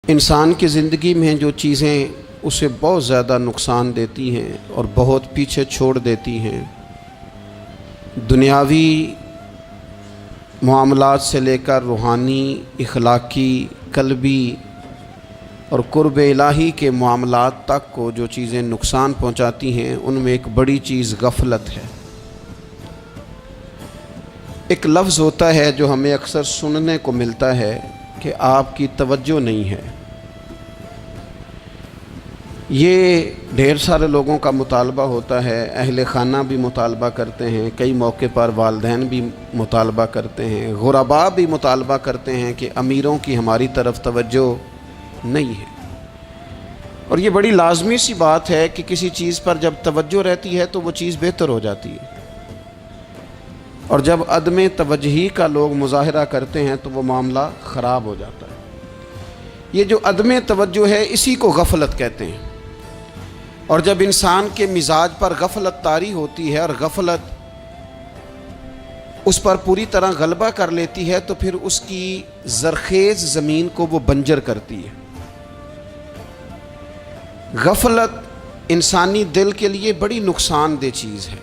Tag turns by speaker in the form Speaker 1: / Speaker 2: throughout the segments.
Speaker 1: انسان کی زندگی میں جو چیزیں اسے بہت زیادہ نقصان دیتی ہیں اور بہت پیچھے چھوڑ دیتی ہیں، دنیاوی معاملات سے لے کر روحانی، اخلاقی، قلبی اور قرب الہی کے معاملات تک کو جو چیزیں نقصان پہنچاتی ہیں، ان میں ایک بڑی چیز غفلت ہے۔ ایک لفظ ہوتا ہے جو ہمیں اکثر سننے کو ملتا ہے کہ آپ کی توجہ نہیں ہے۔ یہ ڈھیر سارے لوگوں کا مطالبہ ہوتا ہے، اہل خانہ بھی مطالبہ کرتے ہیں، کئی موقع پر والدین بھی مطالبہ کرتے ہیں، غرباء بھی مطالبہ کرتے ہیں کہ امیروں کی ہماری طرف توجہ نہیں ہے۔ اور یہ بڑی لازمی سی بات ہے کہ کسی چیز پر جب توجہ رہتی ہے تو وہ چیز بہتر ہو جاتی ہے، اور جب عدم توجہی کا لوگ مظاہرہ کرتے ہیں تو وہ معاملہ خراب ہو جاتا ہے۔ یہ جو عدم توجہ ہے اسی کو غفلت کہتے ہیں، اور جب انسان کے مزاج پر غفلت طاری ہوتی ہے اور غفلت اس پر پوری طرح غلبہ کر لیتی ہے تو پھر اس کی زرخیز زمین کو وہ بنجر کرتی ہے۔ غفلت انسانی دل کے لیے بڑی نقصان دہ چیز ہے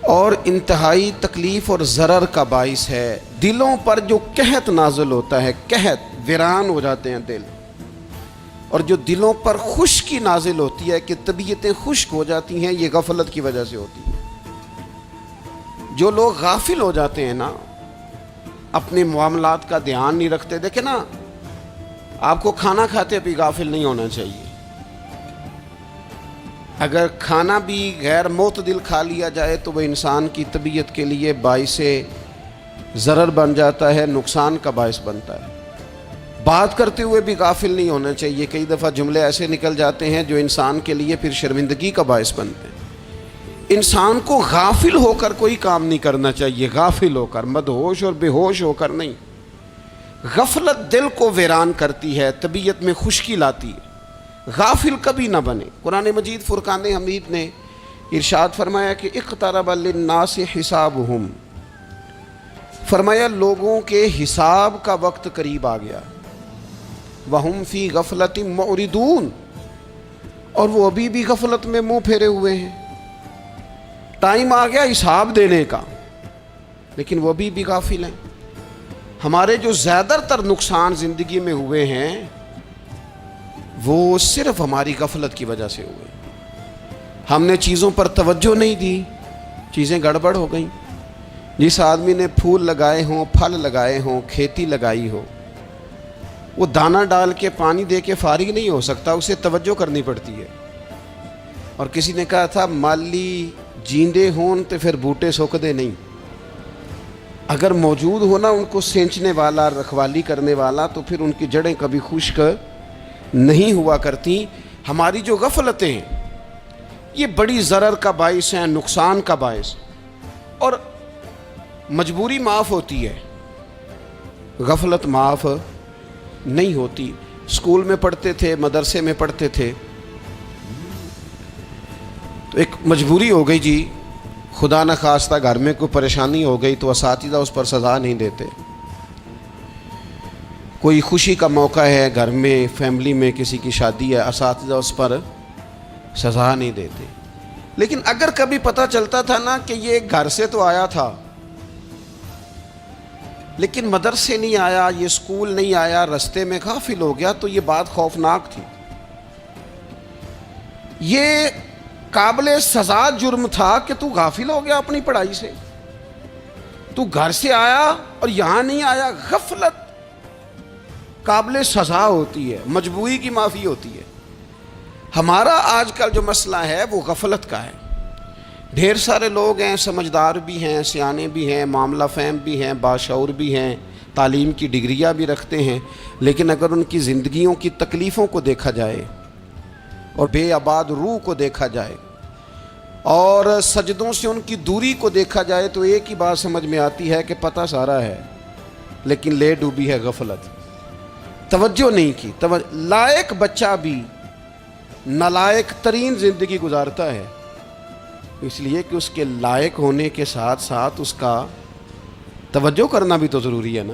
Speaker 1: اور انتہائی تکلیف اور ضرر کا باعث ہے۔ دلوں پر جو قحط نازل ہوتا ہے، قحط، ویران ہو جاتے ہیں دل، اور جو دلوں پر خشکی نازل ہوتی ہے کہ طبیعتیں خشک ہو جاتی ہیں، یہ غفلت کی وجہ سے ہوتی ہے۔ جو لوگ غافل ہو جاتے ہیں نا، اپنے معاملات کا دھیان نہیں رکھتے، دیکھیں نا، آپ کو کھانا کھاتے بھی غافل نہیں ہونا چاہیے۔ اگر کھانا بھی غیر معتدل کھا لیا جائے تو وہ انسان کی طبیعت کے لیے باعث ضرر بن جاتا ہے، نقصان کا باعث بنتا ہے۔ بات کرتے ہوئے بھی غافل نہیں ہونا چاہیے، کئی دفعہ جملے ایسے نکل جاتے ہیں جو انسان کے لیے پھر شرمندگی کا باعث بنتے ہیں۔ انسان کو غافل ہو کر کوئی کام نہیں کرنا چاہیے، غافل ہو کر، مدہوش اور بے ہوش ہو کر نہیں۔ غفلت دل کو ویران کرتی ہے، طبیعت میں خشکی لاتی ہے۔ غافل کبھی نہ بنے۔ قرآن مجید فرقان حمید نے ارشاد فرمایا کہ اقترب للناس حسابہم، فرمایا لوگوں کے حساب کا وقت قریب آ گیا، وہم فی غفلت معرضون، اور وہ ابھی بھی غفلت میں منہ پھیرے ہوئے ہیں۔ ٹائم آ گیا حساب دینے کا، لیکن وہ ابھی بھی غافل ہیں۔ ہمارے جو زیادہ تر نقصان زندگی میں ہوئے ہیں وہ صرف ہماری غفلت کی وجہ سے ہوئے۔ ہم نے چیزوں پر توجہ نہیں دی، چیزیں گڑبڑ ہو گئیں۔ جس آدمی نے پھول لگائے ہوں، پھل لگائے ہوں، کھیتی لگائی ہو، وہ دانہ ڈال کے پانی دے کے فارغ نہیں ہو سکتا، اسے توجہ کرنی پڑتی ہے۔ اور کسی نے کہا تھا مالی جیندے ہون تو پھر بوٹے سوکھدے نہیں۔ اگر موجود ہونا ان کو سینچنے والا، رکھوالی کرنے والا، تو پھر ان کی جڑیں کبھی خشک نہیں ہوا کرتی۔ ہماری جو غفلتیں ہیں یہ بڑی ضرر کا باعث ہیں، نقصان کا باعث، اور مجبوری معاف ہوتی ہے، غفلت معاف نہیں ہوتی۔ اسکول میں پڑھتے تھے، مدرسے میں پڑھتے تھے، تو ایک مجبوری ہو گئی جی، خدا نخواستہ گھر میں کوئی پریشانی ہو گئی تو اساتذہ اس پر سزا نہیں دیتے۔ کوئی خوشی کا موقع ہے گھر میں، فیملی میں کسی کی شادی ہے، اساتذہ اس پر سزا نہیں دیتے۔ لیکن اگر کبھی پتہ چلتا تھا نا کہ یہ گھر سے تو آیا تھا لیکن مدرسے نہیں آیا، یہ اسکول نہیں آیا، رستے میں غافل ہو گیا، تو یہ بات خوفناک تھی۔ یہ قابل سزا جرم تھا کہ تو غافل ہو گیا اپنی پڑھائی سے، تو گھر سے آیا اور یہاں نہیں آیا۔ غفلت قابل سزا ہوتی ہے، مجبوری کی معافی ہوتی ہے۔ ہمارا آج کل جو مسئلہ ہے وہ غفلت کا ہے۔ ڈھیر سارے لوگ ہیں، سمجھدار بھی ہیں، سیانے بھی ہیں، معاملہ فہم بھی ہیں، باشعور بھی ہیں، تعلیم کی ڈگریاں بھی رکھتے ہیں، لیکن اگر ان کی زندگیوں کی تکلیفوں کو دیکھا جائے اور بے آباد روح کو دیکھا جائے اور سجدوں سے ان کی دوری کو دیکھا جائے تو ایک ہی بات سمجھ میں آتی ہے کہ پتہ سارا ہے لیکن لے ڈوبی ہے غفلت، توجہ نہیں کی۔ لائق بچہ بھی نالائق ترین زندگی گزارتا ہے، اس لیے کہ اس کے لائق ہونے کے ساتھ ساتھ اس کا توجہ کرنا بھی تو ضروری ہے نا۔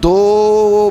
Speaker 1: 2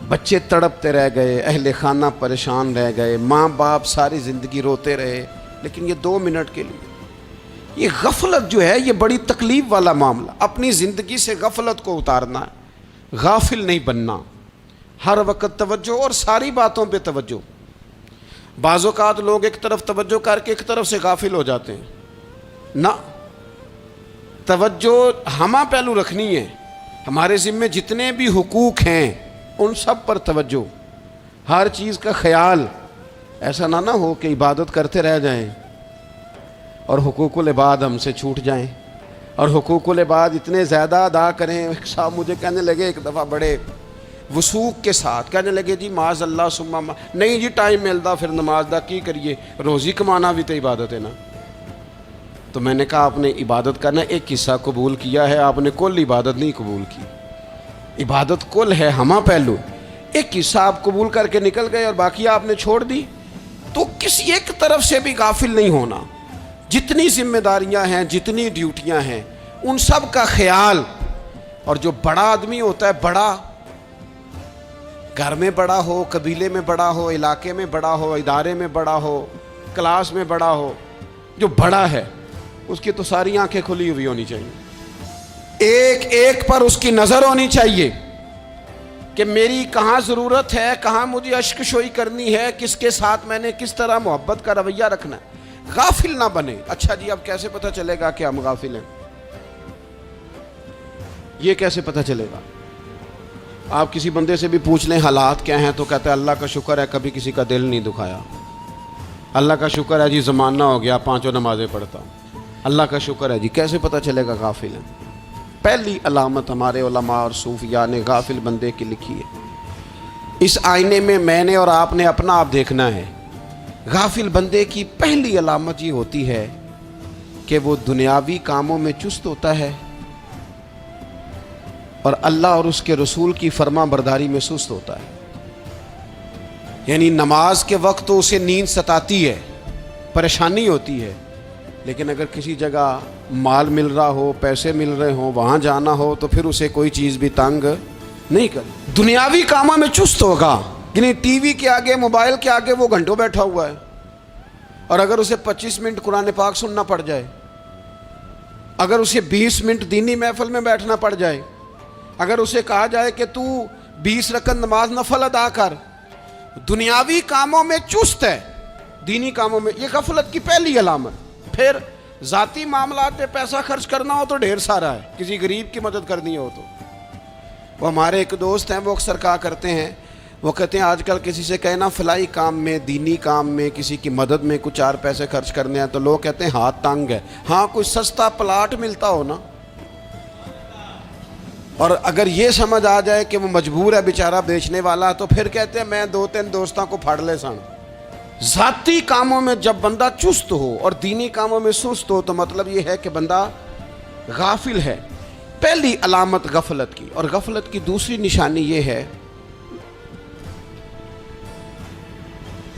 Speaker 1: بچے تڑپتے رہ گئے، اہل خانہ پریشان رہ گئے، ماں باپ ساری زندگی روتے رہے، لیکن یہ 2 منٹ کے لیے یہ غفلت جو ہے یہ بڑی تکلیف والا معاملہ. اپنی زندگی سے غفلت کو اتارنا ہے، غافل نہیں بننا، ہر وقت توجہ اور ساری باتوں پہ توجہ. بعض اوقات لوگ ایک طرف توجہ کر کے ایک طرف سے غافل ہو جاتے ہیں. نہ، توجہ ہمہ پہلو رکھنی ہے. ہمارے ذمے جتنے بھی حقوق ہیں ان سب پر توجہ، ہر چیز کا خیال. ایسا نہ ہو کہ عبادت کرتے رہ جائیں اور حقوق العباد ہم سے چھوٹ جائیں، اور حقوق العباد اتنے زیادہ ادا کریں. صاحب مجھے کہنے لگے ایک دفعہ بڑے وثوق کے ساتھ، کہنے لگے جی معاذ اللہ ثم نہیں جی ٹائم ملتا پھر نماز دا کی کریے، روزی کمانا بھی تو عبادت ہے نا. تو میں نے کہا آپ نے عبادت کرنا ایک حصہ قبول کیا ہے، آپ نے کل عبادت نہیں قبول کی. عبادت کل ہے، ہمہ پہلو. ایک حصہ آپ قبول کر کے نکل گئے اور باقی آپ نے چھوڑ دی. تو کسی ایک طرف سے بھی غافل نہیں ہونا. جتنی ذمہ داریاں ہیں، جتنی ڈیوٹیاں ہیں، ان سب کا خیال. اور جو بڑا آدمی ہوتا ہے، بڑا گھر میں بڑا ہو، قبیلے میں بڑا ہو، علاقے میں بڑا ہو، ادارے میں بڑا ہو، کلاس میں بڑا ہو، جو بڑا ہے اس کی تو ساری آنکھیں کھلی ہوئی ہونی چاہیے. ایک ایک پر اس کی نظر ہونی چاہیے کہ میری کہاں ضرورت ہے، کہاں مجھے اشک شوئی کرنی ہے، کس کے ساتھ میں نے کس طرح محبت کا رویہ رکھنا ہے. غافل نہ بنے. اچھا جی اب کیسے پتہ چلے گا کہ ہم غافل ہیں؟ یہ کیسے پتہ چلے گا؟ آپ کسی بندے سے بھی پوچھ لیں حالات کیا ہیں تو کہتا ہے اللہ کا شکر ہے کبھی کسی کا دل نہیں دکھایا، اللہ کا شکر ہے جی زمانہ ہو گیا 5 نمازیں پڑھتا ہوں، اللہ کا شکر ہے جی. کیسے پتہ چلے گا غافل ہیں؟ پہلی علامت ہمارے علماء اور صوفیاء نے غافل بندے کی لکھی ہے. اس آئینے میں نے اور آپ نے اپنا آپ دیکھنا ہے. غافل بندے کی پہلی علامت یہ ہوتی ہے کہ وہ دنیاوی کاموں میں چست ہوتا ہے اور اللہ اور اس کے رسول کی فرما برداری میں سست ہوتا ہے. یعنی نماز کے وقت تو اسے نیند ستاتی ہے، پریشانی ہوتی ہے، لیکن اگر کسی جگہ مال مل رہا ہو، پیسے مل رہے ہوں، وہاں جانا ہو تو پھر اسے کوئی چیز بھی تنگ نہیں کر. دنیاوی کاموں میں چست ہوگا، یعنی ٹی وی کے آگے، موبائل کے آگے وہ گھنٹوں بیٹھا ہوا ہے، اور اگر اسے 25 منٹ قرآن پاک سننا پڑ جائے، اگر اسے 20 منٹ دینی محفل میں بیٹھنا پڑ جائے، اگر اسے کہا جائے کہ تو 20 رکعت نماز نفل ادا کر، دنیاوی کاموں میں چست ہے، دینی کاموں میں، یہ غفلت کی پہلی علامت. پھر ذاتی معاملات پہ پیسہ خرچ کرنا ہو تو ڈھیر سارا ہے، کسی غریب کی مدد کرنی ہو تو. وہ ہمارے ایک دوست ہیں، وہ اکثر کہا کرتے ہیں، وہ کہتے ہیں آج کل کسی سے کہنا فلائی کام میں، دینی کام میں، کسی کی مدد میں کچھ 4 پیسے خرچ کرنے ہیں تو لوگ کہتے ہیں ہاتھ تنگ ہے. ہاں کوئی سستا پلاٹ ملتا ہو نا، اور اگر یہ سمجھ آ جائے کہ وہ مجبور ہے بیچارہ بیچنے والا، تو پھر کہتے ہیں میں 2-3 دوستوں کو پھاڑ لے سن. ذاتی کاموں میں جب بندہ چست ہو اور دینی کاموں میں سست ہو تو مطلب یہ ہے کہ بندہ غافل ہے. پہلی علامت غفلت کی. اور غفلت کی دوسری نشانی یہ ہے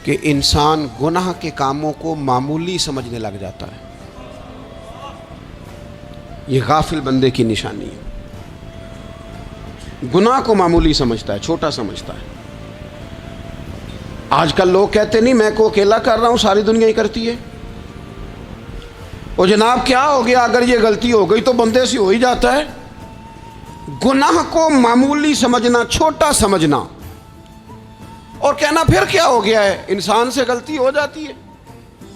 Speaker 1: کہ انسان گناہ کے کاموں کو معمولی سمجھنے لگ جاتا ہے. یہ غافل بندے کی نشانی ہے. گناہ کو معمولی سمجھتا ہے، چھوٹا سمجھتا ہے. آج کل لوگ کہتے نہیں میں کو اکیلا کر رہا ہوں، ساری دنیا ہی کرتی ہے. اور جناب کیا ہو گیا اگر یہ غلطی ہو گئی تو بندے سے ہو ہی جاتا ہے. گناہ کو معمولی سمجھنا، چھوٹا سمجھنا اور کہنا پھر کیا ہو گیا ہے، انسان سے غلطی ہو جاتی ہے.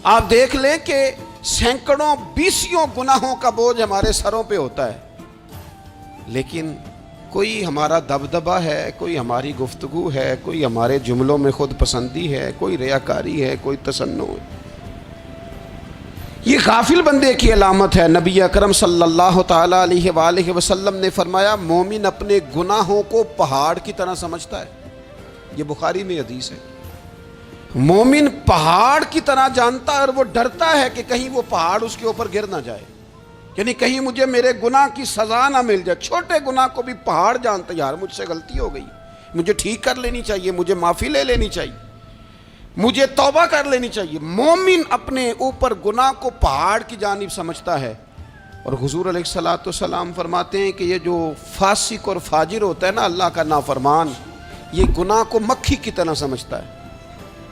Speaker 1: آپ دیکھ لیں کہ سینکڑوں بیسیوں گناہوں کا بوجھ ہمارے سروں پہ ہوتا ہے، لیکن کوئی ہمارا دبدبہ ہے، کوئی ہماری گفتگو ہے، کوئی ہمارے جملوں میں خود پسندی ہے، کوئی ریاکاری ہے، کوئی تصنع ہے. یہ غافل بندے کی علامت ہے. نبی اکرم صلی اللہ تعالی علیہ وآلہ وسلم نے فرمایا مومن اپنے گناہوں کو پہاڑ کی طرح سمجھتا ہے. یہ بخاری میں حدیث ہے. مومن پہاڑ کی طرح جانتا ہے اور وہ ڈرتا ہے کہ کہیں وہ پہاڑ اس کے اوپر گر نہ جائے، یعنی کہیں مجھے میرے گناہ کی سزا نہ مل جائے. چھوٹے گناہ کو بھی پہاڑ جانتا ہے، یار مجھ سے غلطی ہو گئی، مجھے ٹھیک کر لینی چاہیے، مجھے معافی لے لینی چاہیے، مجھے توبہ کر لینی چاہیے. مومن اپنے اوپر گناہ کو پہاڑ کی جانب سمجھتا ہے. اور حضور علیہ الصلوۃ والسلام فرماتے ہیں کہ یہ جو فاسق اور فاجر ہوتا ہے نا، اللہ کا نافرمان، یہ گناہ کو مکھی کی طرح سمجھتا ہے.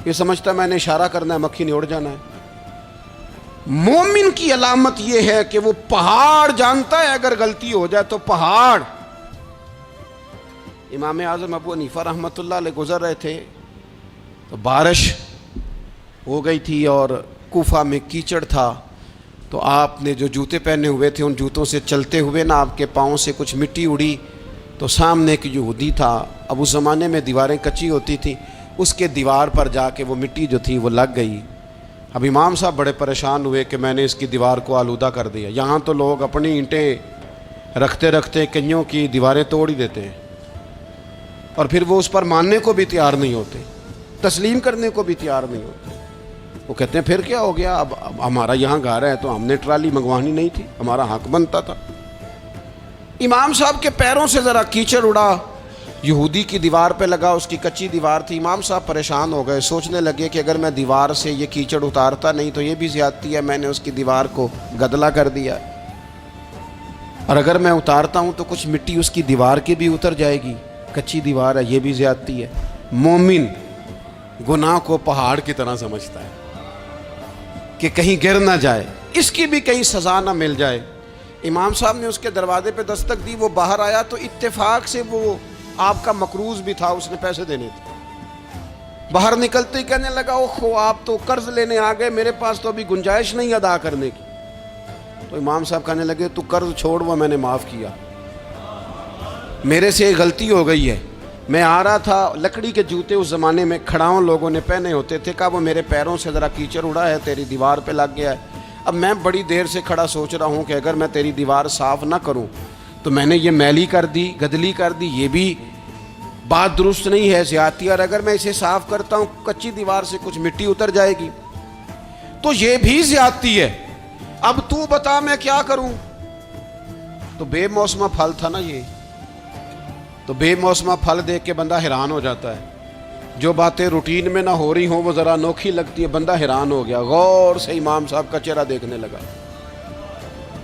Speaker 1: یہ سمجھتا ہے میں نے اشارہ کرنا ہے مکھی نے اڑ جانا ہے. مومن کی علامت یہ ہے کہ وہ پہاڑ جانتا ہے اگر غلطی ہو جائے تو پہاڑ. امام اعظم ابو حنیفہ رحمۃ اللہ علیہ گزر رہے تھے تو بارش ہو گئی تھی اور کوفہ میں کیچڑ تھا. تو آپ نے جو جوتے پہنے ہوئے تھے ان جوتوں سے چلتے ہوئے نا آپ کے پاؤں سے کچھ مٹی اڑی. تو سامنے ایک یہودی تھا. اب اس زمانے میں دیواریں کچی ہوتی تھیں. اس کے دیوار پر جا کے وہ مٹی جو تھی وہ لگ گئی. اب امام صاحب بڑے پریشان ہوئے کہ میں نے اس کی دیوار کو آلودہ کر دیا. یہاں تو لوگ اپنی اینٹیں رکھتے رکھتے کئیوں کی دیواریں توڑ ہی دیتے ہیں اور پھر وہ اس پر ماننے کو بھی تیار نہیں ہوتے, تسلیم کرنے کو بھی تیار نہیں ہوتے. وہ کہتے ہیں پھر کیا ہو گیا, اب ہمارا یہاں گھر ہے تو ہم نے ٹرالی منگوانی نہیں تھی, ہمارا حق بنتا تھا. امام صاحب کے پیروں سے ذرا کیچڑ اڑا, یہودی کی دیوار پہ لگا, اس کی کچی دیوار تھی. امام صاحب پریشان ہو گئے, سوچنے لگے کہ اگر میں دیوار سے یہ کیچڑ اتارتا نہیں تو یہ بھی زیادتی ہے, میں نے اس کی دیوار کو گدلا کر دیا, اور اگر میں اتارتا ہوں تو کچھ مٹی اس کی دیوار کی بھی اتر جائے گی, کچی دیوار ہے, یہ بھی زیادتی ہے. مومن گناہ کو پہاڑ کی طرح سمجھتا ہے کہ کہیں گر نہ جائے, اس کی بھی کہیں سزا نہ مل جائے. امام صاحب نے اس کے دروازے پہ دستک دی, وہ باہر آیا تو اتفاق سے وہ آپ کا مقروض بھی تھا, اس نے پیسے دینے تھے. باہر نکلتے ہی کہنے لگا اوہ آپ تو قرض لینے آ گئے, میرے پاس تو ابھی گنجائش نہیں ادا کرنے کی. تو امام صاحب کہنے لگے تو قرض چھوڑ, وہ میں نے معاف کیا, میرے سے ایک غلطی ہو گئی ہے. میں آ رہا تھا, لکڑی کے جوتے اس زمانے میں کھڑاؤں لوگوں نے پہنے ہوتے تھے, کہا وہ میرے پیروں سے ذرا کیچڑ اڑا ہے, تیری دیوار پہ لگ گیا ہے. اب میں بڑی دیر سے کھڑا سوچ رہا ہوں کہ اگر میں تیری دیوار صاف نہ کروں تو میں نے یہ میلی کر دی, گدلی کر دی, یہ بھی بات درست نہیں ہے, زیادتی. اور اگر میں اسے صاف کرتا ہوں کچی دیوار سے کچھ مٹی اتر جائے گی تو یہ بھی زیادتی ہے. اب تو بتا میں کیا کروں. تو بے موسمہ پھل تھا نا یہ, تو بے موسمہ پھل دیکھ کے بندہ حیران ہو جاتا ہے. جو باتیں روٹین میں نہ ہو رہی ہوں وہ ذرا انوکھی لگتی ہے, بندہ حیران ہو گیا. غور سے امام صاحب کا چہرہ دیکھنے لگا,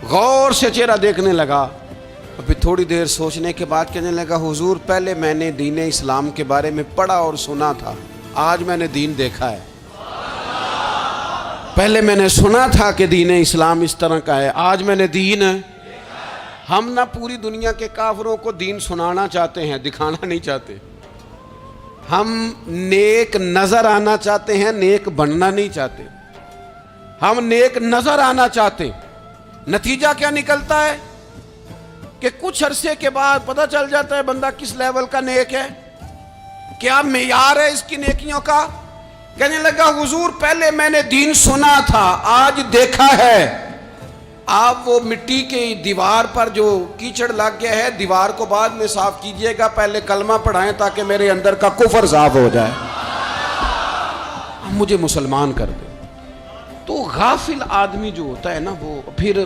Speaker 1: غور سے چہرہ دیکھنے لگا. اور پھر تھوڑی دیر سوچنے کے بعد کہنے لگا حضور پہلے میں نے دین اسلام کے بارے میں پڑھا اور سنا تھا, آج میں نے دین دیکھا ہے. پہلے میں نے سنا تھا کہ دین اسلام اس طرح کا ہے, آج میں نے دین. ہم نہ پوری دنیا کے کافروں کو دین سنانا چاہتے ہیں, دکھانا نہیں چاہتے. ہم نیک نظر آنا چاہتے ہیں, نیک بننا نہیں چاہتے. ہم نیک نظر آنا چاہتے. نتیجہ کیا نکلتا ہے کہ کچھ عرصے کے بعد پتہ چل جاتا ہے بندہ کس لیول کا نیک ہے, کیا معیار ہے اس کی نیکیوں کا. کہنے لگا حضور پہلے میں نے دین سنا تھا, آج دیکھا ہے. آپ وہ مٹی کی دیوار پر جو کیچڑ لگ گیا ہے, دیوار کو بعد میں صاف کیجئے گا, پہلے کلمہ پڑھائیں تاکہ میرے اندر کا کفر صاف ہو جائے, مجھے مسلمان کر دے. تو غافل آدمی جو ہوتا ہے نا وہ پھر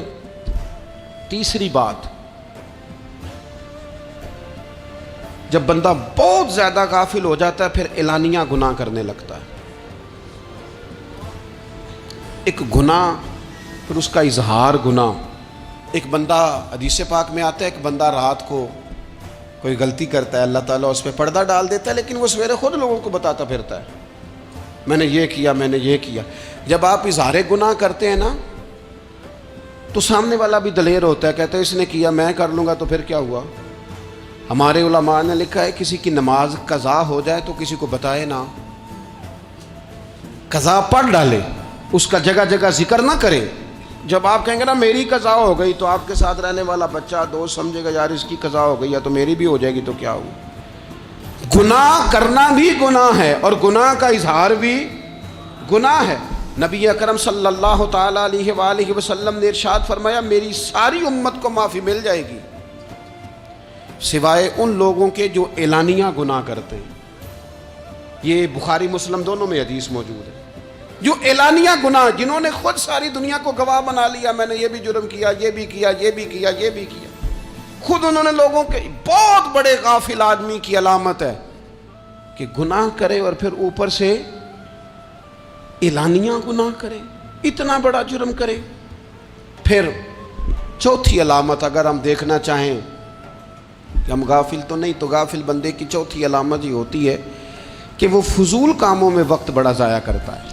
Speaker 1: تیسری بات, جب بندہ بہت زیادہ غافل ہو جاتا ہے پھر اعلانیہ گناہ کرنے لگتا ہے. ایک گناہ پھر اس کا اظہار گناہ. ایک بندہ حدیث پاک میں آتا ہے, ایک بندہ رات کو کوئی غلطی کرتا ہے, اللہ تعالیٰ اس پہ پردہ ڈال دیتا ہے, لیکن وہ سویرے خود لوگوں کو بتاتا پھرتا ہے میں نے یہ کیا, میں نے یہ کیا. جب آپ اظہار گناہ کرتے ہیں نا تو سامنے والا بھی دلیر ہوتا ہے, کہتا ہے اس نے کیا میں کر لوں گا تو پھر کیا ہوا. ہمارے علماء نے لکھا ہے کسی کی نماز قضا ہو جائے تو کسی کو بتائے نہ, قضا پڑھ ڈالے, اس کا جگہ جگہ ذکر نہ کرے. جب آپ کہیں گے نا میری قضا ہو گئی تو آپ کے ساتھ رہنے والا بچہ دوست سمجھے گا یار اس کی قضا ہو گئی ہے تو میری بھی ہو جائے گی تو کیا ہو. گناہ کرنا بھی گناہ ہے اور گناہ کا اظہار بھی گناہ ہے. نبی اکرم صلی اللہ تعالیٰ علیہ وآلہ وسلم نے ارشاد فرمایا میری ساری امت کو معافی مل جائے گی سوائے ان لوگوں کے جو اعلانیہ گناہ کرتے ہیں. یہ بخاری مسلم دونوں میں حدیث موجود ہے. جو اعلانیہ گناہ, جنہوں نے خود ساری دنیا کو گواہ بنا لیا, میں نے یہ بھی جرم کیا, یہ بھی کیا, یہ بھی کیا, یہ بھی کیا, خود انہوں نے لوگوں کے. بہت بڑے غافل آدمی کی علامت ہے کہ گناہ کرے اور پھر اوپر سے اعلانیہ گناہ کرے, اتنا بڑا جرم کرے. پھر چوتھی علامت اگر ہم دیکھنا چاہیں کہ ہم غافل تو نہیں. تو غافل بندے کی چوتھی علامت یہ ہوتی ہے کہ وہ فضول کاموں میں وقت بڑا ضائع کرتا ہے.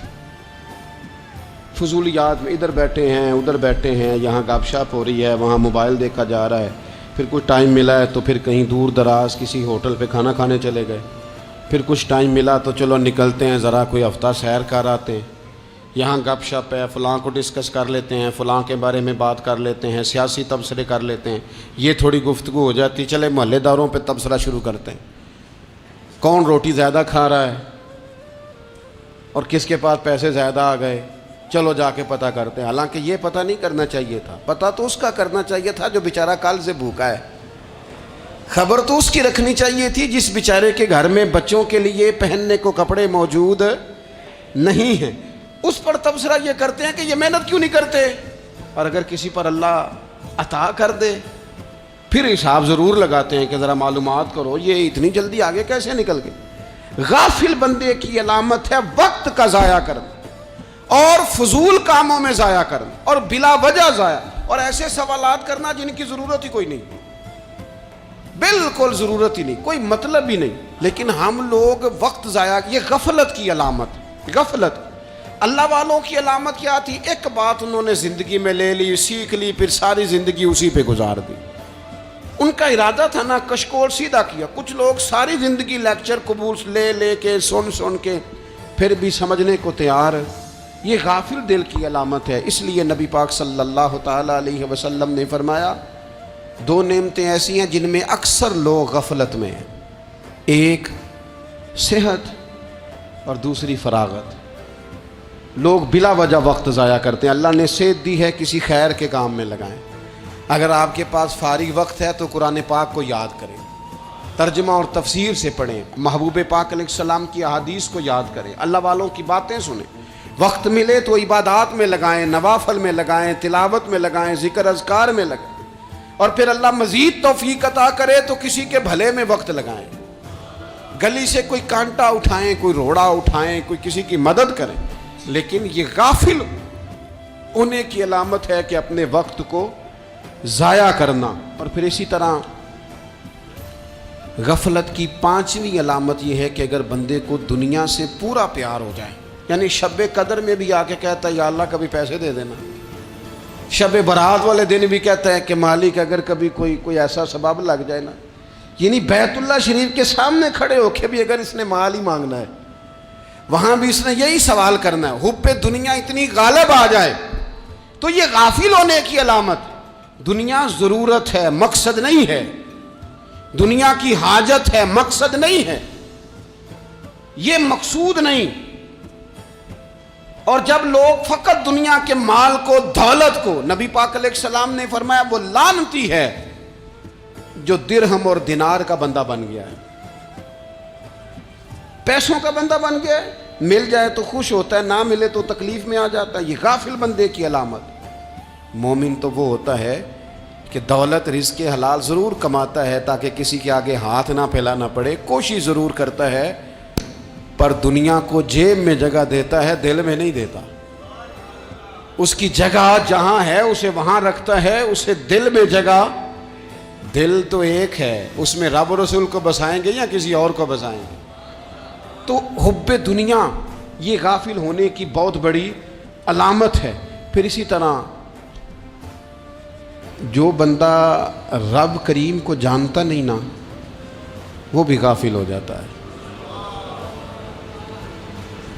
Speaker 1: فضولیات میں ادھر بیٹھے ہیں ادھر بیٹھے ہیں, یہاں گپ شپ ہو رہی ہے, وہاں موبائل دیکھا جا رہا ہے, پھر کچھ ٹائم ملا ہے تو پھر کہیں دور دراز کسی ہوٹل پہ کھانا کھانے چلے گئے, پھر کچھ ٹائم ملا تو چلو نکلتے ہیں ذرا کوئی ہفتہ سیر کر آتے ہیں, یہاں گپ شپ ہے, فلاں کو ڈسکس کر لیتے ہیں, فلاں کے بارے میں بات کر لیتے ہیں, سیاسی تبصرے کر لیتے ہیں, یہ تھوڑی گفتگو ہو جاتی, چلے محلے داروں پہ تبصرہ شروع کرتے ہیں, کون روٹی زیادہ کھا رہا ہے اور کس کے پاس پیسے زیادہ آ گئے, چلو جا کے پتہ کرتے ہیں. حالانکہ یہ پتہ نہیں کرنا چاہیے تھا, پتہ تو اس کا کرنا چاہیے تھا جو بیچارہ کل سے بھوکا ہے. خبر تو اس کی رکھنی چاہیے تھی جس بیچارے کے گھر میں بچوں کے لیے پہننے کو کپڑے موجود نہیں ہیں. اس پر تبصرہ یہ کرتے ہیں کہ یہ محنت کیوں نہیں کرتے, اور اگر کسی پر اللہ عطا کر دے پھر حساب ضرور لگاتے ہیں کہ ذرا معلومات کرو یہ اتنی جلدی آگے کیسے نکل گئے. غافل بندے کی علامت ہے وقت کا ضائع کرنا اور فضول کاموں میں ضائع کرنا اور بلا وجہ ضائع, اور ایسے سوالات کرنا جن کی ضرورت ہی کوئی نہیں, بالکل ضرورت ہی نہیں, کوئی مطلب ہی نہیں. لیکن ہم لوگ وقت ضائع, یہ غفلت کی علامت. غفلت اللہ والوں کی علامت کیا تھی؟ ایک بات انہوں نے زندگی میں لے لی, سیکھ لی, پھر ساری زندگی اسی پہ گزار دی. ان کا ارادہ تھا نا کشکول سیدھا کیا. کچھ لوگ ساری زندگی لیکچر قبول لے کے سن کے پھر بھی سمجھنے کو تیار. یہ غافل دل کی علامت ہے. اس لیے نبی پاک صلی اللہ تعالی علیہ وسلم نے فرمایا دو نعمتیں ایسی ہیں جن میں اکثر لوگ غفلت میں ہیں, ایک صحت اور دوسری فراغت. لوگ بلا وجہ وقت ضائع کرتے ہیں. اللہ نے صحت دی ہے, کسی خیر کے کام میں لگائیں. اگر آپ کے پاس فارغ وقت ہے تو قرآن پاک کو یاد کریں, ترجمہ اور تفسیر سے پڑھیں, محبوب پاک علیہ السلام کی احادیث کو یاد کریں, اللہ والوں کی باتیں سنیں. وقت ملے تو عبادات میں لگائیں, نوافل میں لگائیں, تلاوت میں لگائیں, ذکر اذکار میں لگائیں, اور پھر اللہ مزید توفیق عطا کرے تو کسی کے بھلے میں وقت لگائیں. گلی سے کوئی کانٹا اٹھائیں, کوئی روڑا اٹھائیں, کوئی کسی کی مدد کریں. لیکن یہ غافل ہونے کی علامت ہے کہ اپنے وقت کو ضائع کرنا. اور پھر اسی طرح غفلت کی پانچویں علامت یہ ہے کہ اگر بندے کو دنیا سے پورا پیار ہو جائے, یعنی شب قدر میں بھی آ کے کہتا ہے یا اللہ کبھی پیسے دے دینا, شب برات والے دن بھی کہتا ہے کہ مالک اگر کبھی کوئی ایسا سبب لگ جائے نا, یعنی بیت اللہ شریف کے سامنے کھڑے ہو کے بھی اگر اس نے مال ہی مانگنا ہے وہاں بھی اس نے یہی سوال کرنا ہے, حب دنیا اتنی غالب آ جائے. تو یہ غافل ہونے کی علامت. دنیا ضرورت ہے, مقصد نہیں ہے. دنیا کی حاجت ہے, مقصد نہیں ہے. یہ مقصود نہیں. اور جب لوگ فقط دنیا کے مال کو, دولت کو, نبی پاک علیہ السلام نے فرمایا وہ لعنتی ہے جو درہم اور دینار کا بندہ بن گیا ہے, پیسوں کا بندہ بن گیا ہے. مل جائے تو خوش ہوتا ہے, نہ ملے تو تکلیف میں آ جاتا ہے. یہ غافل بندے کی علامت. مومن تو وہ ہوتا ہے کہ دولت رزق حلال ضرور کماتا ہے تاکہ کسی کے آگے ہاتھ نہ پھیلانا پڑے, کوشش ضرور کرتا ہے, پر دنیا کو جیب میں جگہ دیتا ہے, دل میں نہیں دیتا. اس کی جگہ جہاں ہے اسے وہاں رکھتا ہے, اسے دل میں جگہ. دل تو ایک ہے, اس میں رب و رسول کو بسائیں گے یا کسی اور کو بسائیں گے. تو حب دنیا یہ غافل ہونے کی بہت بڑی علامت ہے. پھر اسی طرح جو بندہ رب کریم کو جانتا نہیں نا وہ بھی غافل ہو جاتا ہے.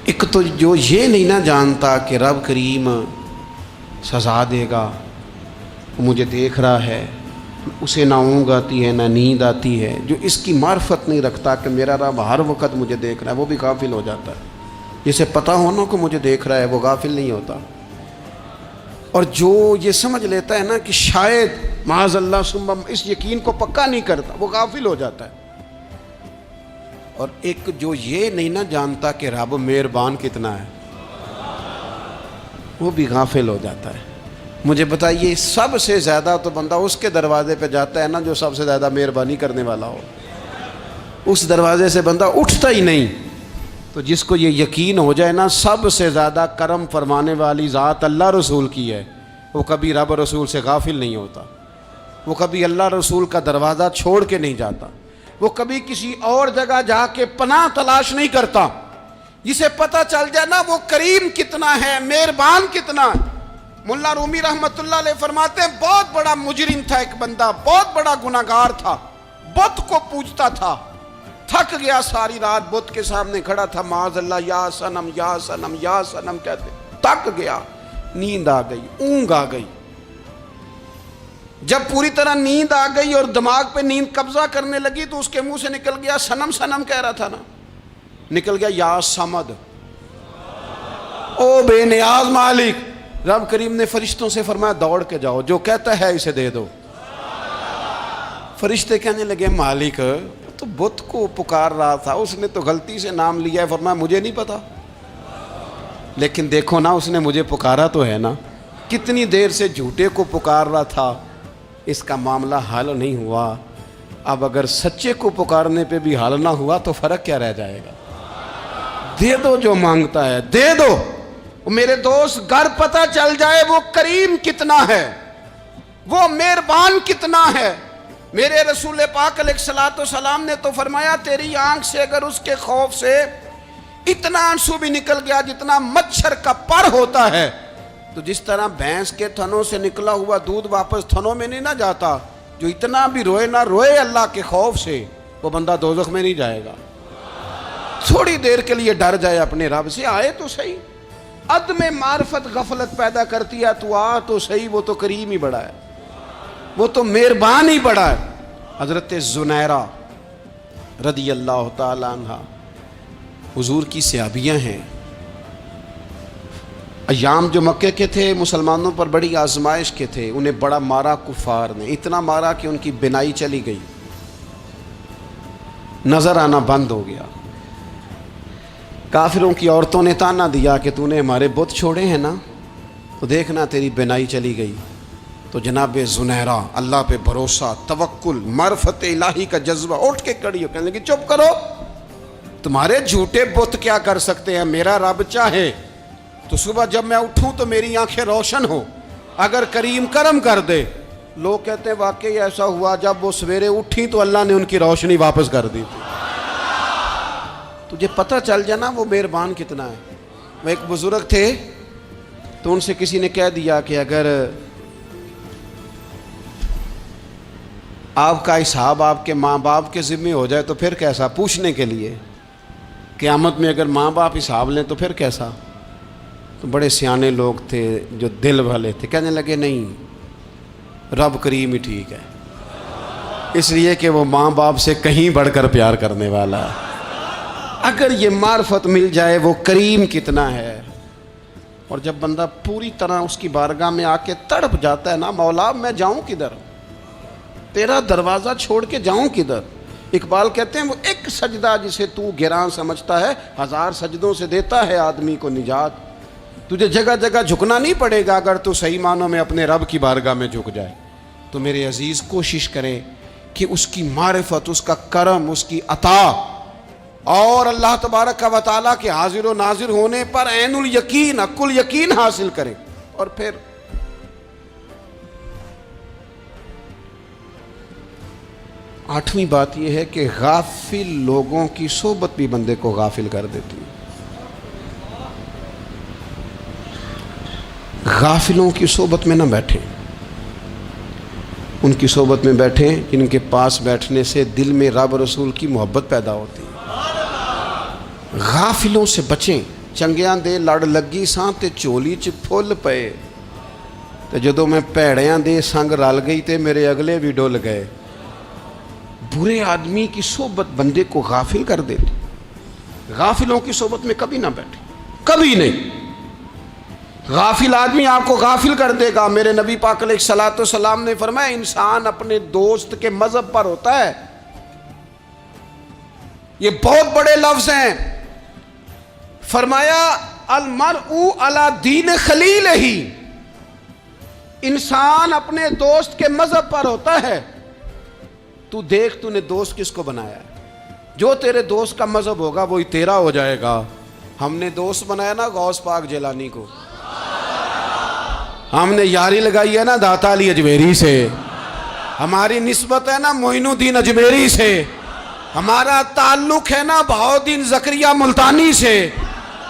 Speaker 1: ایک تو جو یہ نہیں نہ جانتا کہ رب کریم سزا دے گا, مجھے دیکھ رہا ہے, اسے نہ اونگ آتی ہے نہ نیند آتی ہے, جو اس کی معرفت نہیں رکھتا کہ میرا رب ہر وقت مجھے دیکھ رہا ہے, وہ بھی غافل ہو جاتا ہے. جسے پتہ ہونا کہ مجھے دیکھ رہا ہے وہ غافل نہیں ہوتا. اور جو یہ سمجھ لیتا ہے نا کہ شاید معاذ اللہ ثم اس یقین کو پکا نہیں کرتا, وہ غافل ہو جاتا ہے. اور ایک جو یہ نہیں نہ جانتا کہ رب مہربان کتنا ہے وہ بھی غافل ہو جاتا ہے. مجھے بتائیے سب سے زیادہ تو بندہ اس کے دروازے پہ جاتا ہے نا جو سب سے زیادہ مہربانی کرنے والا ہو, اس دروازے سے بندہ اٹھتا ہی نہیں. تو جس کو یہ یقین ہو جائے نا سب سے زیادہ کرم فرمانے والی ذات اللہ رسول کی ہے, وہ کبھی رب رسول سے غافل نہیں ہوتا. وہ کبھی اللہ رسول کا دروازہ چھوڑ کے نہیں جاتا، وہ کبھی کسی اور جگہ جا کے پناہ تلاش نہیں کرتا۔ جسے پتہ چل جائے نا وہ کریم کتنا ہے، مہربان کتنا ہے۔ ملا رومی رحمت اللہ علیہ فرماتے ہیں بہت بڑا مجرم تھا ایک بندہ، بہت بڑا گناہگار تھا، بت کو پوجتا تھا، تھک گیا ساری رات بت کے سامنے کھڑا تھا، معاذ اللہ یا صنم یا صنم یا صنم کہتے، تھک گیا، نیند آ گئی، اونگ آ گئی۔ جب پوری طرح نیند آ گئی اور دماغ پہ نیند قبضہ کرنے لگی تو اس کے منہ سے نکل گیا، صنم صنم کہہ رہا تھا نا، نکل گیا یا صمد، او بے نیاز مالک۔ رب کریم نے فرشتوں سے فرمایا دوڑ کے جاؤ، جو کہتا ہے اسے دے دو۔ فرشتے کہنے لگے مالک تو بت کو پکار رہا تھا، اس نے تو غلطی سے نام لیا ہے۔ فرمایا مجھے نہیں پتا، لیکن دیکھو نا اس نے مجھے پکارا تو ہے نا، کتنی دیر سے جھوٹے کو پکار رہا تھا، اس کا معاملہ حل نہیں ہوا۔ اب اگر سچے کو پکارنے پہ بھی حل نہ ہوا تو فرق کیا رہ جائے گا؟ دے دو جو مانگتا ہے، دے دو۔ میرے دوست گھر پتہ چل جائے وہ کریم کتنا ہے، وہ مہربان کتنا ہے۔ میرے رسول پاک علیہ الصلوۃ والسلام نے تو فرمایا تیری آنکھ سے اگر اس کے خوف سے اتنا آنسو بھی نکل گیا جتنا مچھر کا پر ہوتا ہے، تو جس طرح بھینس کے تھنوں سے نکلا ہوا دودھ واپس تھنوں میں نہیں نہ جاتا، جو اتنا بھی روئے نہ روئے اللہ کے خوف سے، وہ بندہ دوزخ میں نہیں جائے گا۔ تھوڑی دیر کے لیے ڈر جائے اپنے رب سے، آئے تو صحیح۔ عدم معرفت غفلت پیدا کرتی ہے، تو آ تو صحیح، وہ تو کریم ہی بڑا ہے، وہ تو مہربان ہی بڑا ہے۔ حضرت زنیرہ رضی اللہ تعالی عنہ حضور کی صحابیاں ہیں۔ ایام جو مکے کے تھے مسلمانوں پر بڑی آزمائش کے تھے، انہیں بڑا مارا کفار نے، اتنا مارا کہ ان کی بینائی چلی گئی، نظر آنا بند ہو گیا۔ کافروں کی عورتوں نے تانا دیا کہ تو نے ہمارے بت چھوڑے ہیں نا، تو دیکھنا تیری بینائی چلی گئی۔ تو جناب زنیرہ اللہ پہ بھروسہ، توکل، معرفت الہی کا جذبہ، اٹھ کے کھڑی ہو کہنے لگی چپ کرو، تمہارے جھوٹے بت کیا کر سکتے ہیں، میرا رب چاہے تو صبح جب میں اٹھوں تو میری آنکھیں روشن ہو، اگر کریم کرم کر دے۔ لوگ کہتے ہیں واقعی ایسا ہوا، جب وہ سویرے اٹھیں تو اللہ نے ان کی روشنی واپس کر دی تھی۔ تجھے پتہ چل جانا وہ مہربان کتنا ہے۔ وہ ایک بزرگ تھے تو ان سے کسی نے کہہ دیا کہ اگر آپ کا حساب آپ کے ماں باپ کے ذمہ ہو جائے تو پھر کیسا، پوچھنے کے لیے قیامت میں اگر ماں باپ حساب لیں تو پھر کیسا۔ تو بڑے سیانے لوگ تھے جو دل والے تھے، کہنے لگے نہیں، رب کریم ہی ٹھیک ہے، اس لیے کہ وہ ماں باپ سے کہیں بڑھ کر پیار کرنے والا ہے۔ اگر یہ معرفت مل جائے وہ کریم کتنا ہے۔ اور جب بندہ پوری طرح اس کی بارگاہ میں آ کے تڑپ جاتا ہے نا، مولا میں جاؤں کدھر، تیرا دروازہ چھوڑ کے جاؤں کدھر۔ اقبال کہتے ہیں وہ ایک سجدہ جسے تو گراں سمجھتا ہے، 1000 سجدوں سے دیتا ہے آدمی کو نجات۔ تجھے جگہ جگہ جھکنا نہیں پڑے گا اگر تو صحیح معنوں میں اپنے رب کی بارگاہ میں جھک جائے۔ تو میرے عزیز کوشش کرے کہ اس کی معرفت، اس کا کرم، اس کی عطا اور اللہ تبارک و تعالیٰ کے حاضر و ناظر ہونے پر عین الیقین، حق الیقین حاصل کریں۔ اور پھر آٹھویں بات یہ ہے کہ غافل لوگوں کی صحبت بھی بندے کو غافل کر دیتی ہے۔ غافلوں کی صحبت میں نہ بیٹھیں، ان کی صحبت میں بیٹھیں جن کے پاس بیٹھنے سے دل میں رب رسول کی محبت پیدا ہوتی ہے۔ غافلوں سے بچیں۔ چنگیاں دے لڑ لگی ساں تے چولی چ پھل پئے، تے جدوں میں پیڑیاں دے سنگ رل گئی تے میرے اگلے بھی ڈل گئے۔ برے آدمی کی صحبت بندے کو غافل کر دیتی۔ غافلوں کی صحبت میں کبھی نہ بیٹھیں، کبھی نہیں۔ غافل آدمی آپ کو غافل کر دے گا۔ میرے نبی پاک علیہ الصلوۃ والسلام نے فرمایا انسان اپنے دوست کے مذہب پر ہوتا ہے۔ یہ بہت بڑے لفظ ہیں۔ فرمایا المرء علی دین خلیلہ، انسان اپنے دوست کے مذہب پر ہوتا ہے۔ تو دیکھ تو نے دوست کس کو بنایا ہے، جو تیرے دوست کا مذہب ہوگا وہی تیرا ہو جائے گا۔ ہم نے دوست بنایا نا غوث پاک جیلانی کو، ہم نے یاری لگائی ہے نا داتا علی اجمیری سے، ہماری نسبت ہے نا معینالدین اجمیری سے، ہمارا تعلق ہے نا بہاؤالدین زکریہ ملتانی سے،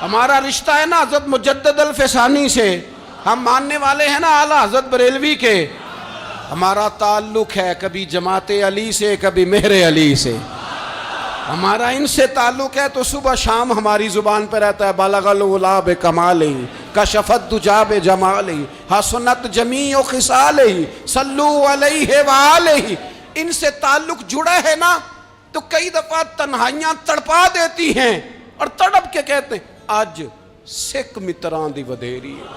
Speaker 1: ہمارا رشتہ ہے نا حضرت مجدد الفسانی سے، ہم ماننے والے ہیں نا اعلیٰ حضرت بریلوی کے، ہمارا تعلق ہے کبھی جماعت علی سے کبھی مہر علی سے، ہمارا ان سے تعلق ہے تو صبح شام ہماری زبان پہ رہتا ہے بالغ العلا بکمالہ کشف الدجی بجمالہ حسنت جمیع خصالہ صلو علیہ وآلہ۔ ان سے تعلق جڑا ہے نا تو کئی دفعہ تنہائیاں تڑپا دیتی ہیں اور تڑپ کے کہتے ہیں آج سکھ متران دی ودھیری ہے،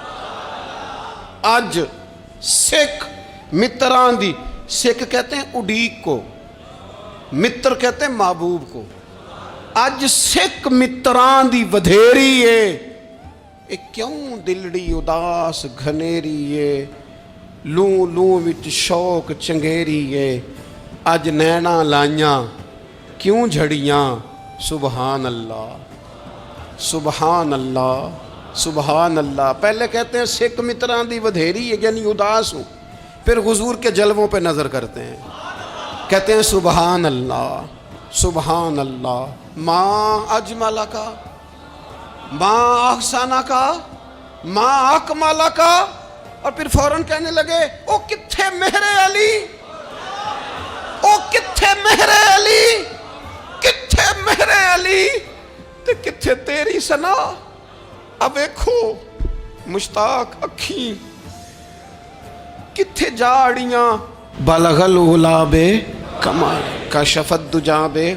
Speaker 1: آج سکھ متران دی، سکھ کہتے ہیں اڈیق کو، متر کہتے ہیں محبوب کو، اج سکھ متران دی ودھیری ہے، اے کیوں دلڑی اداس گھنیری ہے، لوں لوں وچ شوق چنگیری ہے، اج نینا لائیاں کیوں جھڑیاں، سبحان اللہ سبحان اللہ سبحان اللہ۔ پہلے کہتے ہیں سکھ متران دی ودھیری ہے یعنی اداس ہوں، پھر حضور کے جلووں پہ نظر کرتے ہیں، کہتے ہیں سبحان اللہ سبحان اللہ، ماں اجمل کا ماں احسن کا ماں اکمل کا، اور پھر فوراً کہنے لگے او کتھے مہر علی، او کتھے مہر علی، کتھے مہر علی تے کتھے تیری سنا، اب دیکھو مشتاق اکھیں کتھے جاڑیاں، بلغ العلا بے کمال کشف الدجی بے،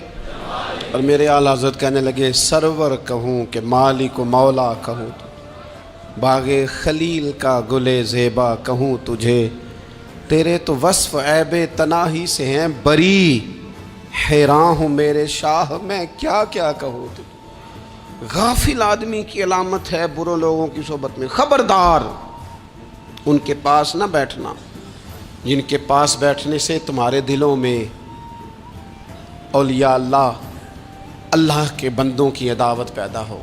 Speaker 1: اور میرے اعلیٰ حضرت کہنے لگے سرور کہوں کہ مالک و مولا کہوں تو، باغ خلیل کا گلے زیبا کہوں تجھے، تیرے تو وصف عیب تناہی سے ہیں بری، حیران ہوں میرے شاہ میں کیا کیا کہوں تجھے۔ غافل آدمی کی علامت ہے برے لوگوں کی صحبت میں، خبردار ان کے پاس نہ بیٹھنا جن کے پاس بیٹھنے سے تمہارے دلوں میں اولیاء اللہ اللہ کے بندوں کی عداوت پیدا ہو،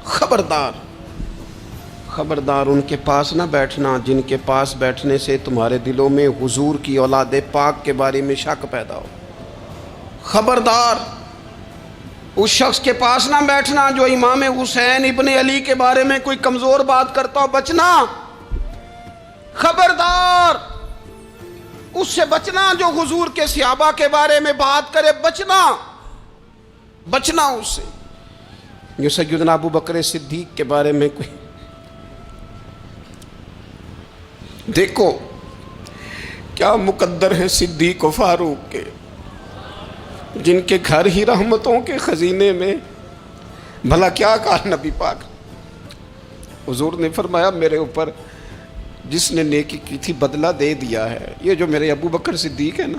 Speaker 1: خبردار خبردار ان کے پاس نہ بیٹھنا جن کے پاس بیٹھنے سے تمہارے دلوں میں حضور کی اولاد پاک کے بارے میں شک پیدا ہو، خبردار اس شخص کے پاس نہ بیٹھنا جو امام حسین ابن علی کے بارے میں کوئی کمزور بات کرتا ہو، بچنا، خبردار اس سے بچنا جو حضور کے صحابہ کے بارے میں بات کرے، بچنا بچنا اس سے، جو سیدنا ابو بکر صدیق کے بارے میں کوئی، دیکھو کیا مقدر ہیں صدیق و فاروق کے، جن کے گھر ہی رحمتوں کے خزینے میں، بھلا کیا کہا نبی پاک، حضور نے فرمایا میرے اوپر جس نے نیکی کی تھی بدلہ دے دیا ہے، یہ جو میرے ابو بکر صدیق ہے نا،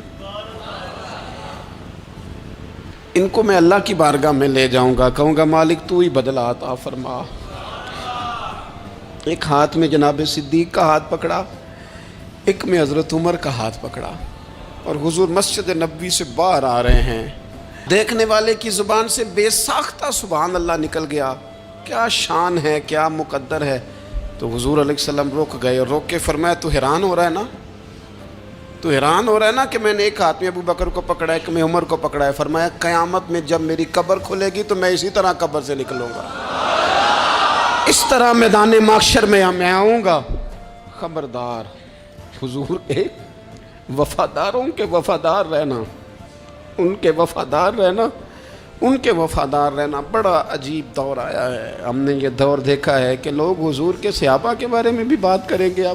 Speaker 1: ان کو میں اللہ کی بارگاہ میں لے جاؤں گا، کہوں گا مالک تو ہی بدلہ عطا فرما۔ ایک ہاتھ میں جناب صدیق کا ہاتھ پکڑا، ایک میں حضرت عمر کا ہاتھ پکڑا، اور حضور مسجد نبوی سے باہر آ رہے ہیں، دیکھنے والے کی زبان سے بے ساختہ سبحان اللہ نکل گیا، کیا شان ہے کیا مقدر ہے۔ تو حضور علیہ السلام رک گئے اور روک کے فرمایا تو حیران ہو رہا ہے نا، تو حیران ہو رہا ہے نا کہ میں نے ایک ہاتھ میں ابو بکر کو پکڑا ہے، ایک میں عمر کو پکڑا ہے، فرمایا قیامت میں جب میری قبر کھلے گی تو میں اسی طرح قبر سے نکلوں گا، اس طرح میدان محشر میں میں آؤں گا۔ خبردار حضور کے وفاداروں کے وفادار رہنا، ان کے وفادار رہنا، ان کے وفادار رہنا۔ بڑا عجیب دور آیا ہے، ہم نے یہ دور دیکھا ہے کہ لوگ حضور کے صحابہ کے بارے میں بھی بات کریں گے،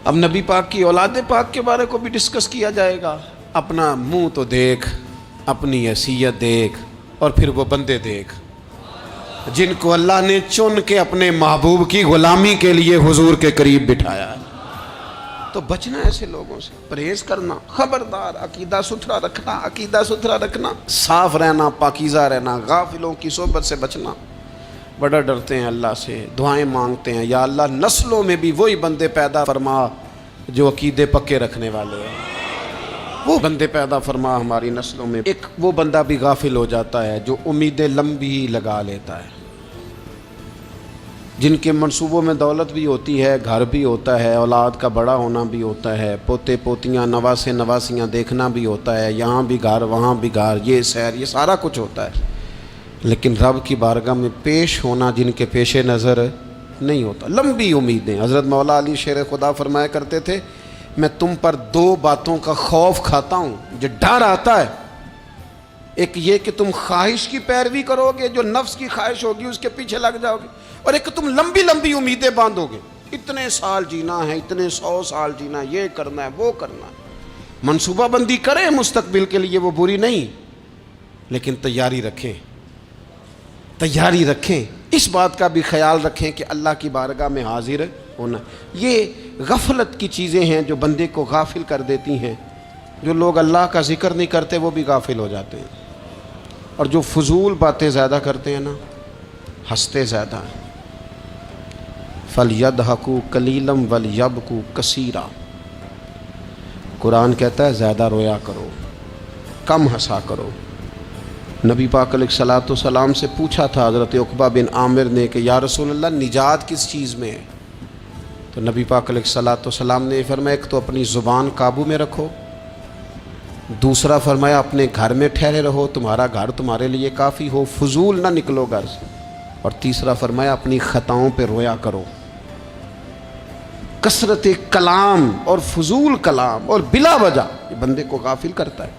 Speaker 1: اب نبی پاک کی اولاد پاک کے بارے کو بھی ڈسکس کیا جائے گا۔ اپنا منہ تو دیکھ، اپنی حیثیت دیکھ، اور پھر وہ بندے دیکھ جن کو اللہ نے چن کے اپنے محبوب کی غلامی کے لیے حضور کے قریب بٹھایا ہے۔ تو بچنا ایسے لوگوں سے، پرہیز کرنا، خبردار عقیدہ ستھرا رکھنا، عقیدہ ستھرا رکھنا، صاف رہنا، پاکیزہ رہنا، غافلوں کی صحبت سے بچنا۔ بڑا ڈرتے ہیں اللہ سے، دعائیں مانگتے ہیں یا اللہ نسلوں میں بھی وہی بندے پیدا فرما جو عقیدے پکے رکھنے والے ہیں، وہ بندے پیدا فرما ہماری نسلوں میں۔ ایک وہ بندہ بھی غافل ہو جاتا ہے جو امیدیں لمبی لگا لیتا ہے، جن کے منصوبوں میں دولت بھی ہوتی ہے، گھر بھی ہوتا ہے، اولاد کا بڑا ہونا بھی ہوتا ہے، پوتے پوتیاں نواسے نواسیاں دیکھنا بھی ہوتا ہے، یہاں بھی گھر وہاں بھی گھر، یہ سیر، یہ سارا کچھ ہوتا ہے، لیکن رب کی بارگاہ میں پیش ہونا جن کے پیش نظر نہیں ہوتا۔ لمبی امیدیں۔ حضرت مولا علی شیر خدا فرمایا کرتے تھے، میں تم پر دو باتوں کا خوف کھاتا ہوں، جو ڈر آتا ہے، ایک یہ کہ تم خواہش کی پیروی کرو گے، جو نفس کی خواہش ہوگی اس کے پیچھے لگ جاؤ گے، اور ایک کہ تم لمبی لمبی امیدیں باندھو گے، اتنے سال جینا ہے، اتنے 100 سال جینا ہے، یہ کرنا ہے وہ کرنا ہے۔ منصوبہ بندی کریں مستقبل کے لیے، وہ بری نہیں، لیکن تیاری رکھیں، تیاری رکھیں، اس بات کا بھی خیال رکھیں کہ اللہ کی بارگاہ میں حاضر ہونا۔ یہ غفلت کی چیزیں ہیں جو بندے کو غافل کر دیتی ہیں۔ جو لوگ اللہ کا ذکر نہیں کرتے وہ بھی غافل ہو جاتے ہیں، اور جو فضول باتیں زیادہ کرتے ہیں نا، ہنستے زیادہ ہیں۔ فَلْيَضْحَكُوا قَلِيلًا وَلْيَبْكُوا كَثِيرًا۔ قرآن کہتا ہے زیادہ رویا کرو، کم ہنسا کرو۔ نبی پاک علیہ الصلوۃ والسلام سے پوچھا تھا حضرت عقبہ بن عامر نے کہ یا رسول اللہ نجات کس چیز میں ہے؟ تو نبی پاک علیہ الصلوۃ والسلام نے فرمایا ایک تو اپنی زبان قابو میں رکھو، دوسرا فرمایا اپنے گھر میں ٹھہرے رہو، تمہارا گھر تمہارے لیے کافی ہو، فضول نہ نکلو گھر سے، اور تیسرا فرمایا اپنی خطاؤں پہ رویا کرو۔ کثرت کلام اور فضول کلام اور بلا وجہ یہ بندے کو غافل کرتا ہے،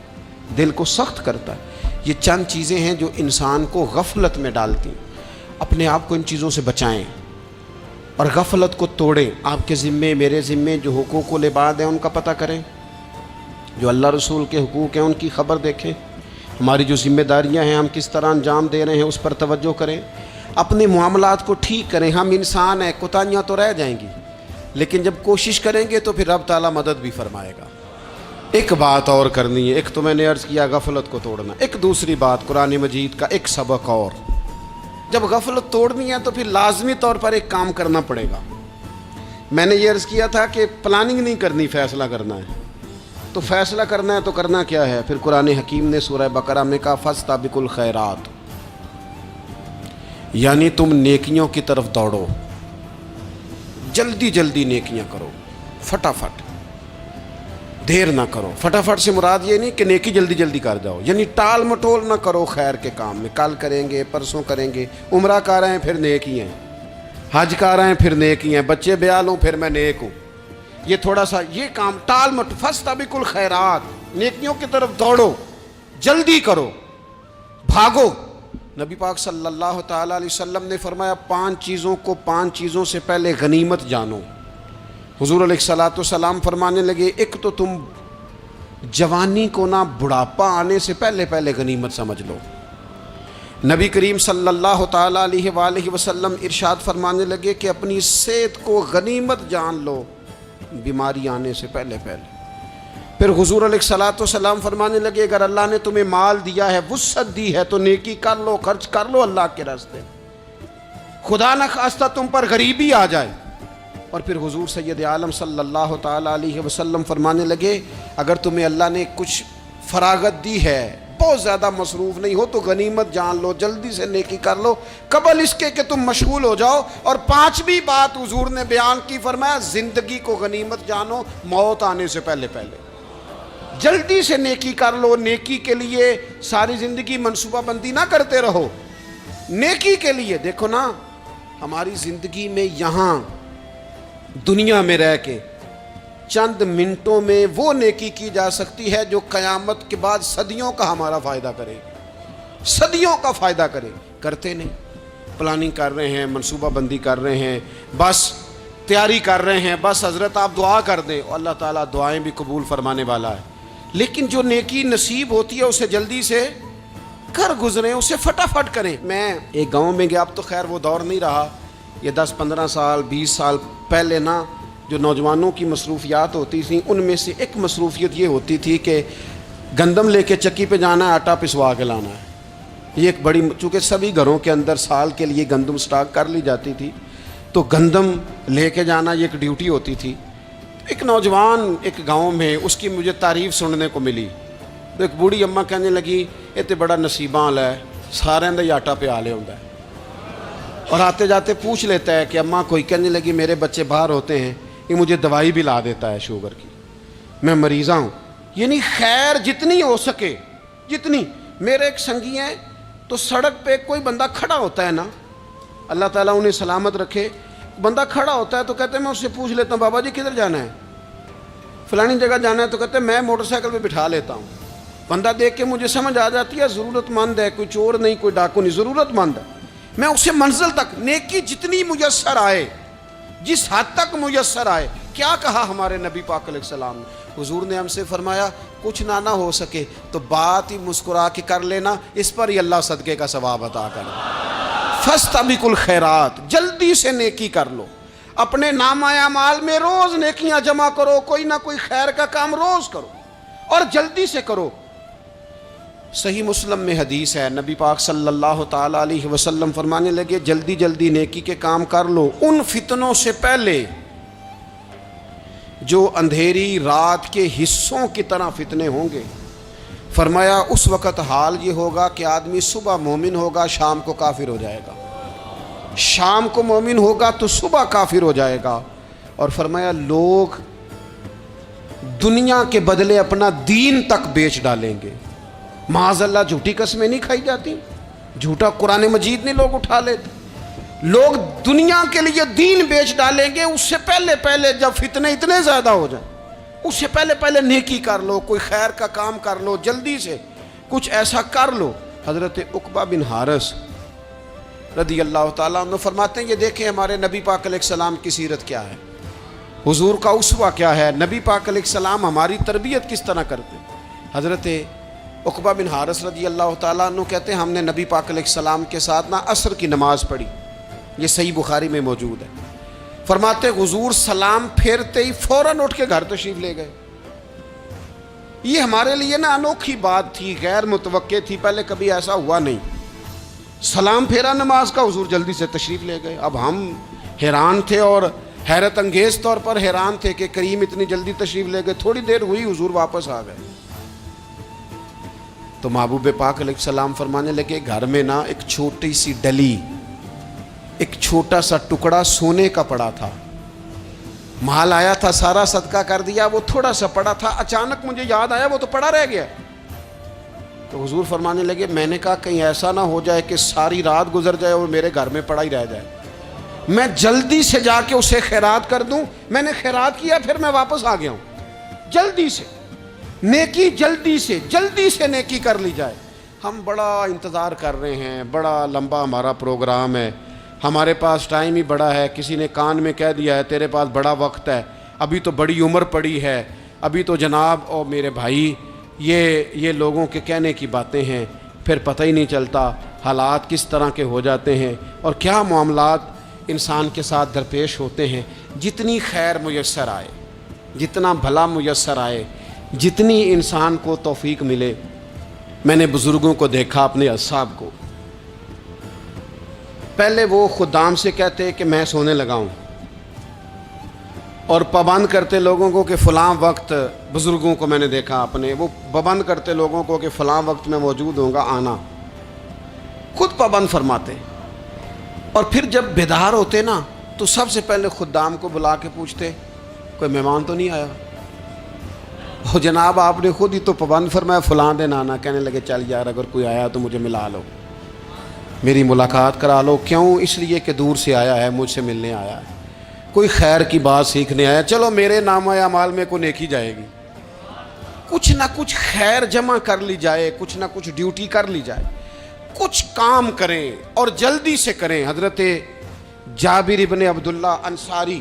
Speaker 1: دل کو سخت کرتا ہے۔ یہ چند چیزیں ہیں جو انسان کو غفلت میں ڈالتی ہیں۔ اپنے آپ کو ان چیزوں سے بچائیں اور غفلت کو توڑیں۔ آپ کے ذمے، میرے ذمے جو حقوق العباد ہیں ان کا پتہ کریں، جو اللہ رسول کے حقوق ہیں ان کی خبر دیکھیں، ہماری جو ذمہ داریاں ہیں ہم کس طرح انجام دے رہے ہیں اس پر توجہ کریں، اپنے معاملات کو ٹھیک کریں۔ ہم انسان ہیں، کوتاہیاں تو رہ جائیں گی، لیکن جب کوشش کریں گے تو پھر رب تعالیٰ مدد بھی فرمائے گا۔ ایک بات اور کرنی ہے، ایک تو میں نے عرض کیا غفلت کو توڑنا، ایک دوسری بات قرآن مجید کا ایک سبق اور، جب غفلت توڑنی ہے تو پھر لازمی طور پر ایک کام کرنا پڑے گا۔ میں نے یہ عرض کیا تھا کہ پلاننگ نہیں کرنی، فیصلہ کرنا ہے۔ تو فیصلہ کرنا ہے تو کرنا کیا ہے؟ پھر قرآن حکیم نے سورہ بقرہ میں کہا فاستبقوا الخیرات، یعنی تم نیکیوں کی طرف دوڑو، جلدی جلدی نیکیاں کرو، فٹافٹ، دیر نہ کرو۔ فٹافٹ سے مراد یہ نہیں کہ نیکی جلدی جلدی کر جاؤ، یعنی ٹال مٹول نہ کرو خیر کے کام میں، کل کریں گے، پرسوں کریں گے، عمرہ کر رہے ہیں پھر نیکی ہیں، حج کر رہے ہیں پھر نیکی ہیں، بچے بیال ہوں پھر میں نیک ہوں، یہ تھوڑا سا یہ کام ٹال مٹ۔ فاستبقوا الخیرات، نیکیوں کی طرف دوڑو، جلدی کرو، بھاگو۔ نبی پاک صلی اللہ تعالیٰ علیہ وسلم نے فرمایا 5 چیزوں سے پہلے غنیمت جانو۔ حضور علیہ الصلوۃ والسلام فرمانے لگے ایک تو تم جوانی کو نہ بڑھاپا آنے سے پہلے پہلے غنیمت سمجھ لو۔ نبی کریم صلی اللہ تعالیٰ علیہ وآلہ وسلم ارشاد فرمانے لگے کہ اپنی صحت کو غنیمت جان لو، بیماری آنے سے پہلے پہلے۔ پھر حضور علیہ الصلوۃ والسلام فرمانے لگے اگر اللہ نے تمہیں مال دیا ہے، وسعت دی ہے، تو نیکی کر لو، خرچ کر لو اللہ کے راستے، خدا نہ خواستہ تم پر غریبی آ جائے۔ اور پھر حضور سید عالم صلی اللہ تعالیٰ علیہ وسلم فرمانے لگے اگر تمہیں اللہ نے کچھ فراغت دی ہے، بہت زیادہ مصروف نہیں ہو، تو غنیمت جان لو، جلدی سے نیکی کر لو قبل اس کے کہ تم مشغول ہو جاؤ۔ اور 5ویں بات حضور نے بیان کی، فرمایا زندگی کو غنیمت جانو، موت آنے سے پہلے پہلے جلدی سے نیکی کر لو۔ نیکی کے لیے ساری زندگی منصوبہ بندی نہ کرتے رہو، نیکی کے لیے دیکھو نا، ہماری زندگی میں یہاں دنیا میں رہ کے چند منٹوں میں وہ نیکی کی جا سکتی ہے جو قیامت کے بعد صدیوں کا ہمارا فائدہ کرے، صدیوں کا فائدہ کرے۔ کرتے نہیں، پلاننگ کر رہے ہیں، منصوبہ بندی کر رہے ہیں، بس تیاری کر رہے ہیں، بس حضرت آپ دعا کر دیں، اللہ تعالیٰ دعائیں بھی قبول فرمانے والا ہے، لیکن جو نیکی نصیب ہوتی ہے اسے جلدی سے کر گزریں، اسے فٹافٹ کریں۔ میں ایک گاؤں میں گیا، اب تو خیر وہ دور نہیں رہا، یہ 10-15 سال 20 سال پہلے نا جو نوجوانوں کی مصروفیات ہوتی تھیں ان میں سے ایک مصروفیت یہ ہوتی تھی کہ گندم لے کے چکی پہ جانا ہے، آٹا پسوا کے لانا ہے۔ یہ ایک بڑی، چونکہ سبھی گھروں کے اندر سال کے لیے گندم سٹاک کر لی جاتی تھی، تو گندم لے کے جانا یہ ایک ڈیوٹی ہوتی تھی۔ ایک نوجوان ایک گاؤں میں، اس کی مجھے تعریف سننے کو ملی، تو ایک بوڑھی اماں کہنے لگی یہ تو بڑا نصیباں والا ہے، سارے دا آٹا پیا لے ہوندا ہے۔ اور آتے جاتے پوچھ لیتا ہے کہ اماں کوئی کہنے لگی میرے بچے باہر ہوتے ہیں، یہ مجھے دوائی بھی لا دیتا ہے شوگر کی، میں مریضہ ہوں۔ یعنی خیر جتنی ہو سکے، جتنی۔ میرے ایک سنگی ہیں تو سڑک پہ کوئی بندہ کھڑا ہوتا ہے نا، اللہ تعالیٰ انہیں سلامت رکھے، بندہ کھڑا ہوتا ہے تو کہتے ہیں میں اس سے پوچھ لیتا ہوں بابا جی کدھر جانا ہے، فلانی جگہ جانا ہے، تو کہتے ہیں میں موٹر سائیکل پہ بٹھا لیتا ہوں۔ بندہ دیکھ کے مجھے سمجھ آ جاتی ہے ضرورت مند ہے، کوئی چور نہیں، کوئی ڈاکو نہیں، ضرورت مند ہے۔ میں اسے منزل تک، نیکی جتنی میسر آئے، جس حد تک میسر آئے۔ کیا کہا ہمارے نبی پاک علیہ السلام نے؟ حضور نے ہم سے فرمایا کچھ نہ ہو سکے تو بات ہی مسکرا کے کر لینا، اس پر ہی اللہ صدقے کا ثواب عطا کرے۔ فاستبقوا الخیرات، جلدی سے نیکی کر لو، اپنے نامہ اعمال میں روز نیکیاں جمع کرو، کوئی نہ کوئی خیر کا کام روز کرو اور جلدی سے کرو۔ صحیح مسلم میں حدیث ہے، نبی پاک صلی اللہ تعالی علیہ وسلم فرمانے لگے جلدی جلدی نیکی کے کام کر لو ان فتنوں سے پہلے جو اندھیری رات کے حصوں کی طرح فتنے ہوں گے۔ فرمایا اس وقت حال یہ ہوگا کہ آدمی صبح مومن ہوگا، شام کو کافر ہو جائے گا، شام کو مومن ہوگا تو صبح کافر ہو جائے گا۔ اور فرمایا لوگ دنیا کے بدلے اپنا دین تک بیچ ڈالیں گے۔ معاذ اللہ جھوٹی قسمیں نہیں کھائی جاتی، جھوٹا قرآن مجید نہیں لوگ اٹھا لیتے، لوگ دنیا کے لیے دین بیچ ڈالیں گے۔ اس سے پہلے جب فتنے اتنے زیادہ ہو جائیں، اس سے پہلے نیکی کر لو، کوئی خیر کا کام کر لو، جلدی سے کچھ ایسا کر لو۔ حضرت عقبہ بن حارث رضی اللہ تعالیٰ عنہ فرماتے ہیں یہ دیکھیں ہمارے نبی پاک علیہ السلام کی سیرت کیا ہے، حضور کا اسوہ کیا ہے، نبی پاک علیہ السلام ہماری تربیت کس طرح کرتے۔ حضرت عقبہ بن حارث رضی اللہ تعالیٰ عنہ کہتے ہیں ہم نے نبی پاک علیہ السلام کے ساتھ عصر کی نماز پڑھی، یہ صحیح بخاری میں موجود ہے۔ فرماتے حضور سلام پھیرتے ہی فوراً اٹھ کے گھر تشریف لے گئے۔ یہ ہمارے لیے انوکھی بات تھی، غیر متوقع تھی، پہلے کبھی ایسا ہوا نہیں۔ سلام پھیرا نماز کا، حضور جلدی سے تشریف لے گئے۔ اب ہم حیران تھے اور حیرت انگیز طور پر حیران تھے کہ کریم اتنی جلدی تشریف لے گئے۔ تھوڑی دیر ہوئی حضور واپس آ گئے تو محبوب پاک علیہ السلام فرمانے لگے گھر میں ایک چھوٹی سی ڈلی، ایک چھوٹا سا ٹکڑا سونے کا پڑا تھا، مال آیا تھا سارا صدقہ کر دیا، وہ تھوڑا سا پڑا تھا، اچانک مجھے یاد آیا وہ تو پڑا رہ گیا۔ تو حضور فرمانے لگے میں نے کہا کہیں ایسا نہ ہو جائے کہ ساری رات گزر جائے اور میرے گھر میں پڑا ہی رہ جائے، میں جلدی سے جا کے اسے خیرات کر دوں۔ میں نے خیرات کیا پھر میں واپس آ گیا ہوں۔ جلدی سے نیکی، جلدی سے نیکی کر لی جائے۔ ہم بڑا انتظار کر رہے ہیں، بڑا لمبا ہمارا پروگرام ہے، ہمارے پاس ٹائم ہی بڑا ہے، کسی نے کان میں کہہ دیا ہے تیرے پاس بڑا وقت ہے، ابھی تو بڑی عمر پڑی ہے، ابھی تو جناب اور میرے بھائی یہ لوگوں کے کہنے کی باتیں ہیں، پھر پتہ ہی نہیں چلتا حالات کس طرح کے ہو جاتے ہیں اور کیا معاملات انسان کے ساتھ درپیش ہوتے ہیں۔ جتنی خیر میسر آئے، جتنا بھلا میسر آئے، جتنی انسان کو توفیق ملے۔ میں نے بزرگوں کو دیکھا، اپنے اصحاب کو، پہلے وہ خدام سے کہتے کہ میں سونے لگا ہوں اور پابند کرتے لوگوں کو کہ فلاں وقت، بزرگوں کو میں نے دیکھا اپنے، وہ پابند کرتے لوگوں کو کہ فلاں وقت میں موجود ہوں گا آنا، خود پابند فرماتے، اور پھر جب بیدار ہوتے تو سب سے پہلے خدام کو بلا کے پوچھتے کوئی مہمان تو نہیں آیا؟ وہ جناب آپ نے خود ہی تو پابند فرمایا فلاں دن آنا۔ کہنے لگے چل یار اگر کوئی آیا تو مجھے ملا لو، میری ملاقات کرا لو۔ کیوں؟ اس لیے کہ دور سے آیا ہے، مجھ سے ملنے آیا ہے، کوئی خیر کی بات سیکھنے آیا، چلو میرے نامہ اعمال میں کوئی نیکی جائے گی، کچھ نہ کچھ خیر جمع کر لی جائے، کچھ نہ کچھ ڈیوٹی کر لی جائے، کچھ کام کریں اور جلدی سے کریں۔ حضرت جابر ابن عبداللہ انصاری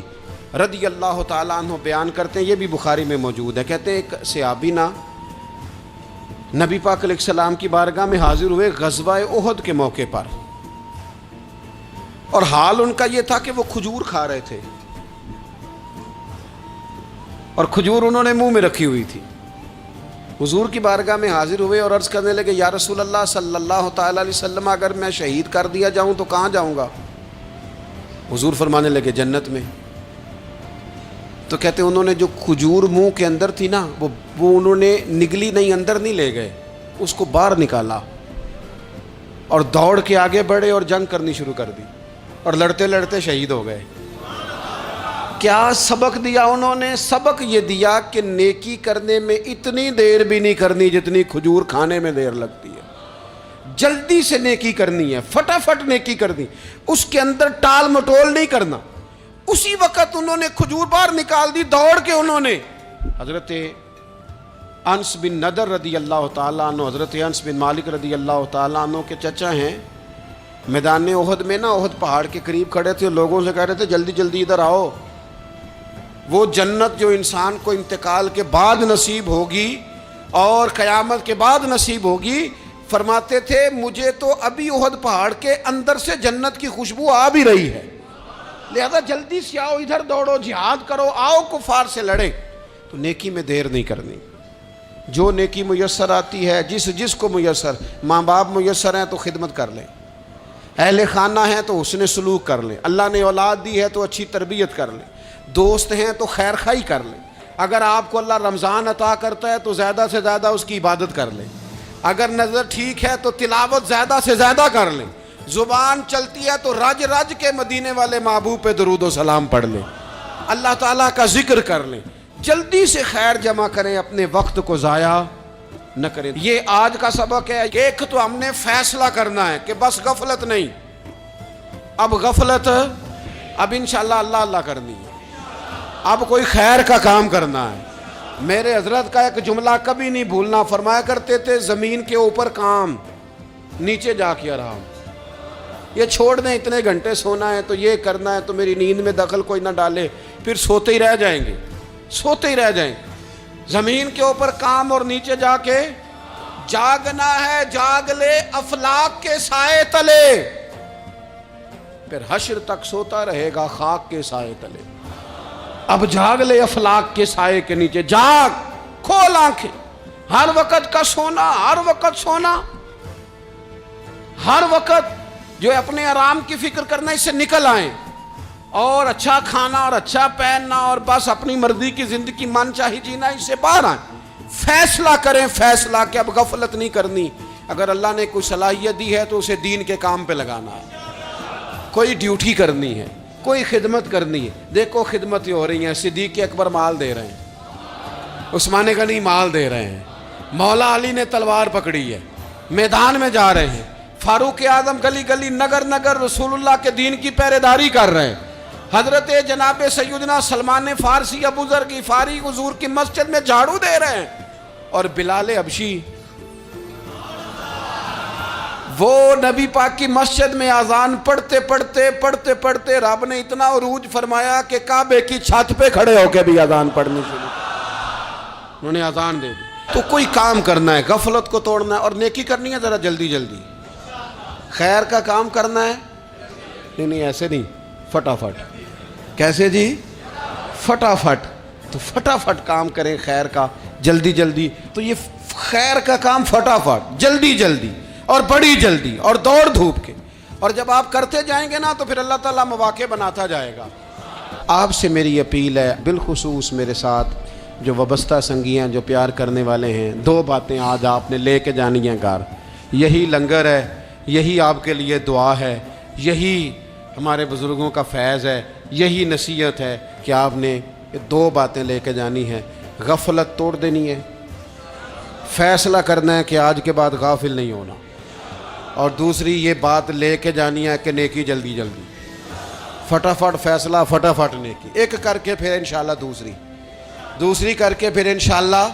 Speaker 1: رضی اللہ تعالیٰ عنہ بیان کرتے ہیں، یہ بھی بخاری میں موجود ہے، کہتے ہیں ایک صحابی نبی پاک علیہ السلام کی بارگاہ میں حاضر ہوئے غزوہ احد کے موقع پر، اور حال ان کا یہ تھا کہ وہ کھجور کھا رہے تھے اور کھجور انہوں نے منہ میں رکھی ہوئی تھی۔ حضور کی بارگاہ میں حاضر ہوئے اور عرض کرنے لگے یا رسول اللہ صلی اللہ تعالی علیہ وسلم اگر میں شہید کر دیا جاؤں تو کہاں جاؤں گا؟ حضور فرمانے لگے جنت میں۔ تو کہتے انہوں نے جو کھجور منہ کے اندر تھی وہ انہوں نے نگلی نہیں، اندر نہیں لے گئے، اس کو باہر نکالا اور دوڑ کے آگے بڑھے اور جنگ کرنی شروع کر دی۔ اور لڑتے لڑتے شہید ہو گئے۔ کیا سبق دیا انہوں نے؟ سبق یہ دیا کہ نیکی کرنے میں اتنی دیر بھی نہیں کرنی جتنی کھجور کھانے میں دیر لگتی ہے۔ جلدی سے نیکی کرنی ہے، فٹافٹ نیکی کرنی، اس کے اندر ٹال مٹول نہیں کرنا۔ اسی وقت انہوں نے کھجور باہر نکال دی، دوڑ کے انہوں نے حضرت انس بن نضر رضی اللہ تعالیٰ عنہ، حضرت انس بن مالک رضی اللہ تعالیٰ عنہ کے چچا ہیں، میدان احد میں نا، احد پہاڑ کے قریب کھڑے تھے، لوگوں سے کہہ رہے تھے جلدی جلدی ادھر آؤ، وہ جنت جو انسان کو انتقال کے بعد نصیب ہوگی اور قیامت کے بعد نصیب ہوگی، فرماتے تھے مجھے تو ابھی احد پہاڑ کے اندر سے جنت کی خوشبو آ بھی رہی ہے، لہذا جلدی سے آؤ، ادھر دوڑو، جہاد کرو، آؤ کفار سے لڑیں۔ تو نیکی میں دیر نہیں کرنی، جو نیکی میسر آتی ہے، جس کو میسر، ماں باپ میسر ہیں تو خدمت کر لیں، اہل خانہ ہیں تو حسن سلوک کر لیں، اللہ نے اولاد دی ہے تو اچھی تربیت کر لیں، دوست ہیں تو خیر خواہی کر لیں، اگر آپ کو اللہ رمضان عطا کرتا ہے تو زیادہ سے زیادہ اس کی عبادت کر لیں، اگر نظر ٹھیک ہے تو تلاوت زیادہ سے زیادہ کر لیں، زبان چلتی ہے تو رج رج کے مدینے والے محبوب پہ درود و سلام پڑھ لیں، اللہ تعالیٰ کا ذکر کر لیں، جلدی سے خیر جمع کریں، اپنے وقت کو ضائع نہ کریں۔ یہ آج کا سبق ہے۔ ایک تو ہم نے فیصلہ کرنا ہے کہ بس غفلت نہیں، اب غفلت، اب انشاءاللہ اللہ اللہ کرنی ہے، اب کوئی خیر کا کام کرنا ہے۔ میرے حضرت کا ایک جملہ کبھی نہیں بھولنا، فرمایا کرتے تھے زمین کے اوپر کام، نیچے جا کے آرام، یہ چھوڑ دیں، اتنے گھنٹے سونا ہے تو یہ کرنا ہے تو میری نیند میں دخل کوئی نہ ڈالے، پھر سوتے ہی رہ جائیں گے، سوتے ہی رہ جائیں گے۔ زمین کے اوپر کام اور نیچے جا کے جاگنا ہے، جاگ لے افلاک کے سائے تلے، پھر حشر تک سوتا رہے گا خاک کے سائے تلے۔ اب جاگ لے افلاک کے سائے کے نیچے، جاگ، کھول آنکھیں، ہر وقت کا سونا، ہر وقت سونا، ہر وقت جو اپنے آرام کی فکر کرنا، اس سے نکل آئیں اور اچھا کھانا اور اچھا پہننا اور بس اپنی مرضی کی زندگی من چاہی جینا، اس سے باہر آئیں، فیصلہ کریں، فیصلہ کہ اب غفلت نہیں کرنی، اگر اللہ نے کوئی صلاحیت دی ہے تو اسے دین کے کام پہ لگانا ہے، کوئی ڈیوٹی کرنی ہے، کوئی خدمت کرنی ہے۔ دیکھو خدمتیں ہو رہی ہیں، صدیق اکبر مال دے رہے ہیں، عثمان غنی مال دے رہے ہیں، مولا علی نے تلوار پکڑی ہے، میدان میں جا رہے ہیں، فاروق اعظم گلی گلی نگر نگر رسول اللہ کے دین کی پہرے داری کر رہے ہیں، حضرت جناب سیدنا سلمان فارسی ابو ذر غفاری حضور کی مسجد میں جھاڑو دے رہے ہیں، اور بلال حبشی وہ نبی پاک کی مسجد میں اذان پڑھتے پڑھتے رب نے اتنا عروج فرمایا کہ کعبے کی چھت پہ کھڑے ہو کے بھی اذان پڑھنی شروع، انہوں نے اذان دے دی۔ تو کوئی کام کرنا ہے، غفلت کو توڑنا ہے اور نیکی کرنی ہے، ذرا جلدی جلدی خیر کا کام کرنا ہے، نہیں ایسے نہیں، فٹافٹ۔ کیسے جی؟ فٹافٹ، تو فٹافٹ کام کریں خیر کا، جلدی جلدی۔ تو یہ خیر کا کام فٹافٹ، جلدی جلدی اور بڑی جلدی اور دوڑ دھوپ کے، اور جب آپ کرتے جائیں گے نا تو پھر اللہ تعالیٰ مواقع بناتا جائے گا۔ آپ سے میری اپیل ہے، بالخصوص میرے ساتھ جو وابستہ سنگی ہیں، جو پیار کرنے والے ہیں، دو باتیں آج آپ نے لے کے جانی ہیں گھر، یہی لنگر ہے، یہی آپ کے لیے دعا ہے، یہی ہمارے بزرگوں کا فیض ہے، یہی نصیحت ہے کہ آپ نے یہ دو باتیں لے کے جانی ہیں۔ غفلت توڑ دینی ہے، فیصلہ کرنا ہے کہ آج کے بعد غافل نہیں ہونا، اور دوسری یہ بات لے کے جانی ہے کہ نیکی جلدی جلدی، فٹافٹ فیصلہ، فٹافٹ نیکی، ایک کر کے پھر انشاءاللہ دوسری کر کے پھر انشاءاللہ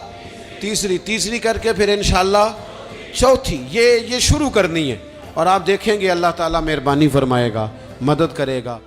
Speaker 1: تیسری کر کے پھر انشاءاللہ چوتھی، یہ شروع کرنی ہے، اور آپ دیکھیں گے اللہ تعالیٰ مہربانی فرمائے گا، مدد کرے گا۔